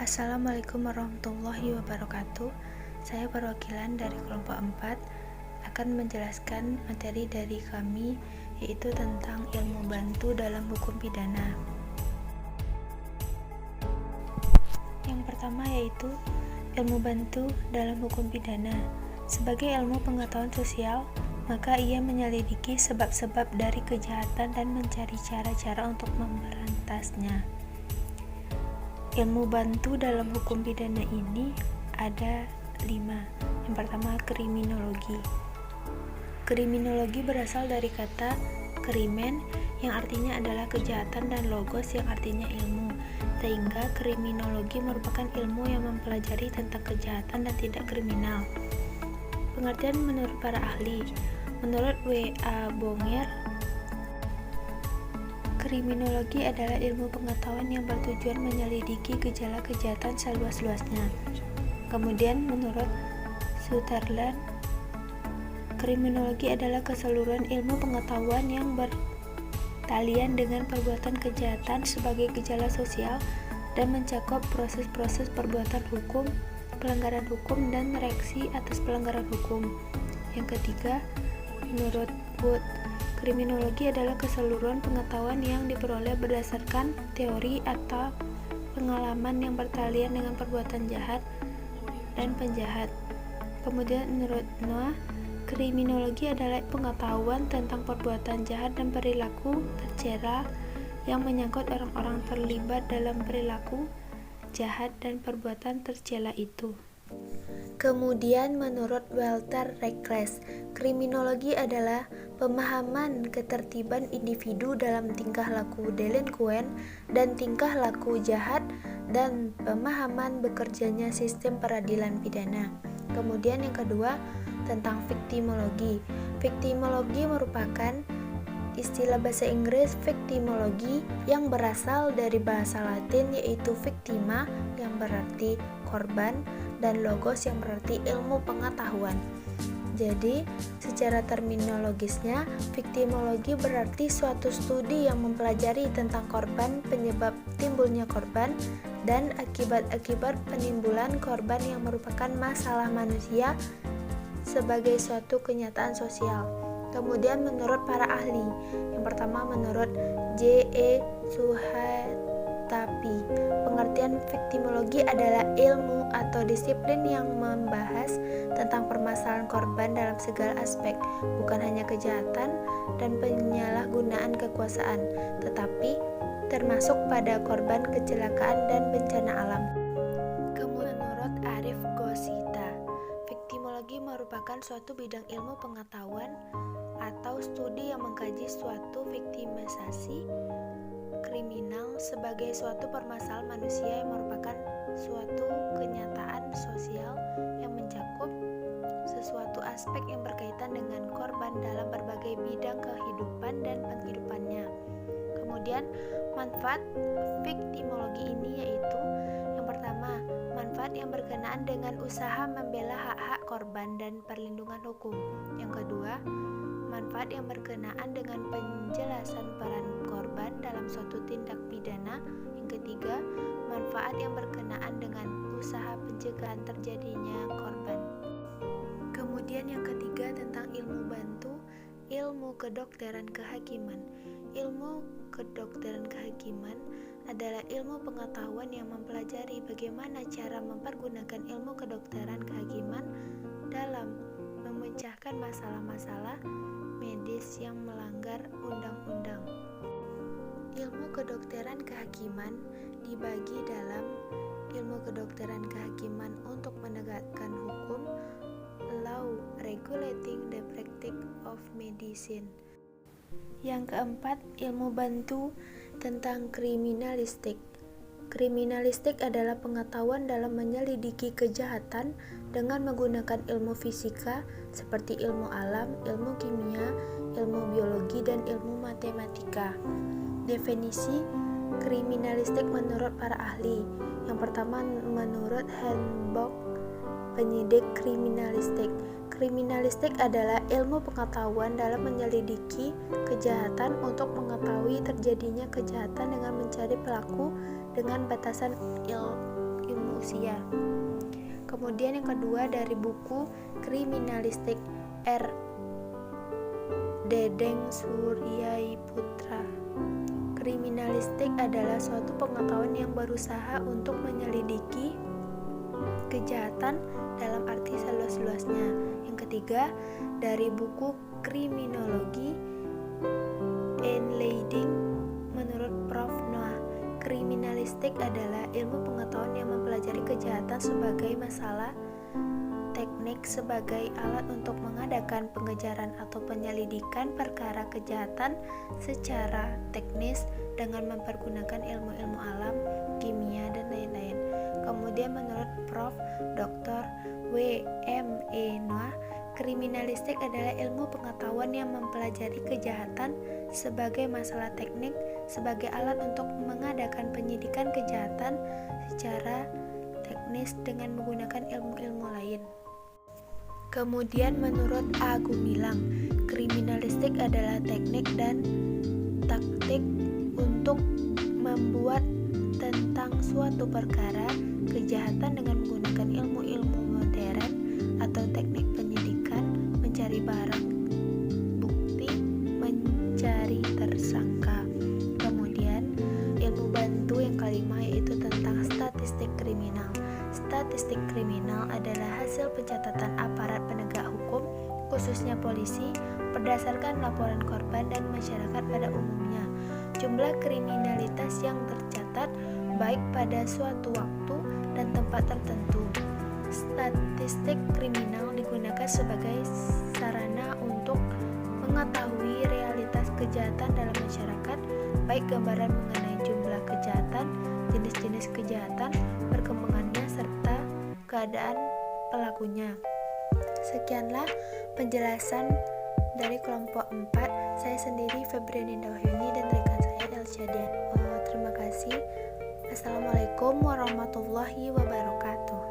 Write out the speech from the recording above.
Assalamualaikum warahmatullahi wabarakatuh. Saya perwakilan dari kelompok 4 akan menjelaskan materi dari kami, yaitu tentang ilmu bantu dalam hukum pidana. Yang pertama yaitu ilmu bantu dalam hukum pidana. Sebagai ilmu pengetahuan sosial, maka ia menyelidiki sebab-sebab dari kejahatan dan mencari cara-cara untuk memberantasnya. Ilmu bantu dalam hukum pidana ini ada 5. Yang pertama, kriminologi. Kriminologi berasal dari kata krimen yang artinya adalah kejahatan dan logos yang artinya ilmu, sehingga kriminologi merupakan ilmu yang mempelajari tentang kejahatan dan tindak kriminal. Pengertian menurut para ahli. Menurut W.A. Bonger, kriminologi adalah ilmu pengetahuan yang bertujuan menyelidiki gejala kejahatan seluas-luasnya. Kemudian menurut Sutherland, kriminologi adalah keseluruhan ilmu pengetahuan yang bertalian dengan perbuatan kejahatan sebagai gejala sosial dan mencakup proses-proses perbuatan hukum, pelanggaran hukum, dan reaksi atas pelanggaran hukum. Yang ketiga, menurut Wood, kriminologi adalah keseluruhan pengetahuan yang diperoleh berdasarkan teori atau pengalaman yang bertalian dengan perbuatan jahat dan penjahat. Kemudian menurut Noah, kriminologi adalah pengetahuan tentang perbuatan jahat dan perilaku tercela yang menyangkut orang-orang terlibat dalam perilaku jahat dan perbuatan tercela itu. Kemudian menurut Walter Reckless, kriminologi adalah pemahaman ketertiban individu dalam tingkah laku delinquen dan tingkah laku jahat dan pemahaman bekerjanya sistem peradilan pidana. Kemudian yang kedua, tentang viktimologi. Viktimologi merupakan istilah bahasa Inggris victimology yang berasal dari bahasa Latin, yaitu victima yang berarti korban dan logos yang berarti ilmu pengetahuan. Jadi, secara terminologisnya, viktimologi berarti suatu studi yang mempelajari tentang korban, penyebab timbulnya korban, dan akibat-akibat penimbulan korban yang merupakan masalah manusia sebagai suatu kenyataan sosial. Kemudian menurut para ahli, yang pertama menurut J.E. Suhatapi, pengertian viktimologi adalah ilmu atau disiplin yang membahas tentang permasalahan korban dalam segala aspek, bukan hanya kejahatan dan penyalahgunaan kekuasaan, tetapi termasuk pada korban kecelakaan dan bencana alam. Kemudian menurut Arif Gosita, viktimologi merupakan suatu bidang ilmu pengetahuan atau studi yang mengkaji suatu viktimisasi kriminal sebagai suatu permasalahan manusia yang merupakan suatu kenyataan sosial yang mencakup sesuatu aspek yang berkaitan dengan korban dalam berbagai bidang kehidupan dan penghidupannya. Kemudian manfaat viktimologi ini yaitu yang pertama, manfaat yang berkenaan dengan usaha membela hak-hak korban dan perlindungan hukum. Yang kedua, manfaat yang berkenaan dengan penjelasan peran korban dalam suatu tindak pidana. Yang ketiga, manfaat yang berkenaan dengan usaha pencegahan terjadinya korban. Kemudian yang ketiga tentang ilmu bantu, ilmu kedokteran kehakiman. Ilmu kedokteran kehakiman adalah ilmu pengetahuan yang mempelajari bagaimana cara mempergunakan ilmu kedokteran kehakiman dalam memecahkan masalah-masalah medis yang melanggar undang-undang. Ilmu kedokteran kehakiman dibagi dalam ilmu kedokteran kehakiman untuk menegakkan hukum, law regulating the practice of medicine. Yang keempat, ilmu bantu tentang kriminalistik. Kriminalistik adalah pengetahuan dalam menyelidiki kejahatan dengan menggunakan ilmu fisika seperti ilmu alam, ilmu kimia, ilmu biologi, dan ilmu matematika. Definisi kriminalistik menurut para ahli. Yang pertama menurut Handbook Penyidik Kriminalistik. Kriminalistik adalah ilmu pengetahuan dalam menyelidiki kejahatan untuk mengetahui terjadinya kejahatan dengan mencari pelaku dengan batasan ilmu usia. Kemudian yang kedua dari buku Kriminalistik R. Dedeng Suryaiputra. Kriminalistik adalah suatu pengetahuan yang berusaha untuk menyelidiki kejahatan dalam arti seluas-luasnya. Yang ketiga dari buku Kriminologi Enleiding menurut Prof. Noah. Kriminalistik adalah ilmu pengetahuan yang mempelajari kejahatan sebagai masalah, teknik sebagai alat untuk mengadakan pengejaran atau penyelidikan perkara kejahatan secara teknis dengan mempergunakan ilmu-ilmu alam, kimia, dan lain-lain. Kemudian menurut Prof. Dr. W. M. E. Noah, kriminalistik adalah ilmu pengetahuan yang mempelajari kejahatan sebagai masalah teknik sebagai alat untuk mengadakan penyidikan kejahatan secara teknis dengan menggunakan ilmu-ilmu lain. Kemudian menurut A. Gumilang, kriminalistik adalah teknik dan taktik untuk membuat tentang suatu perkara kejahatan dengan menggunakan ilmu-ilmu modern atau teknik penyidikan, mencari barang bukti, mencari tersangka. Kemudian ilmu bantu yang kelima yaitu tentang statistik kriminal. Statistik kriminal adalah hasil pencatatan aparat penegak hukum, khususnya polisi, berdasarkan laporan korban dan masyarakat pada umumnya. Jumlah kriminalitas yang tercatat baik pada suatu waktu dan tempat tertentu. Statistik kriminal digunakan sebagai sarana untuk mengetahui realitas kejahatan dalam masyarakat, baik gambaran mengenai jumlah kejahatan, jenis-jenis kejahatan, perkembangannya, serta keadaan pelakunya. Sekianlah penjelasan dari kelompok 4. Saya sendiri Febriani Dahyuni dan rekan saya Elsyadian. Terima kasih. Assalamualaikum warahmatullahi wabarakatuh.